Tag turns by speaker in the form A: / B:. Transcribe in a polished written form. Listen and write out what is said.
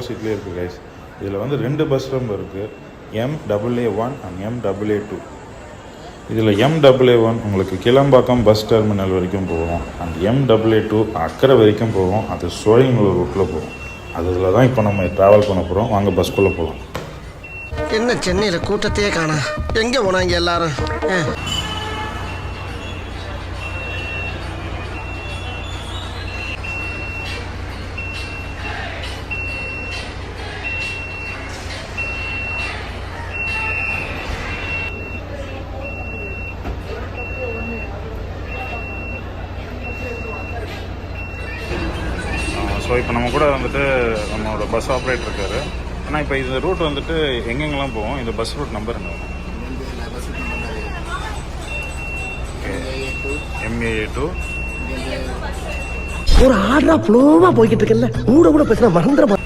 A: ஆப்போசிட்லேயே இருக்குது கைஸ். இதில் வந்து 2 பஸ் ரொம்ப இருக்குது, MAA1 அண்ட் MAA2. இதில் MAA1 உங்களுக்கு கிளம்பாக்கம் பஸ் டெர்மினல் வரைக்கும் போகும், அண்ட் MAA2 அக்கறை வரைக்கும் போகும். அது சோழிங்கநல்லூர் ரூட்டில் போகும். அதில் தான் இப்போ நம்ம ட்ராவல் பண்ண போகிறோம். வாங்க பஸ்க்குள்ளே போகலாம்.
B: என்ன சென்னையில் கூட்டத்தையே காணா, எங்கே போனாங்க எல்லாரும்?
A: ஸோ இப்போ நம்ம கூட வந்துட்டு நம்மளோட பஸ் ஆப்ரேட்டர் இருக்காரு. ஆனால் இப்போ இந்த ரூட் வந்துட்டு எங்கெங்கெல்லாம் போவோம்? இந்த பஸ் ரூட் நம்பர் என்ன? MAA2.
B: ஒரு ஆர்டரா ஃப்ளோவா போய்கிட்டு இருக்கல, கூட பேசுனா மறந்துட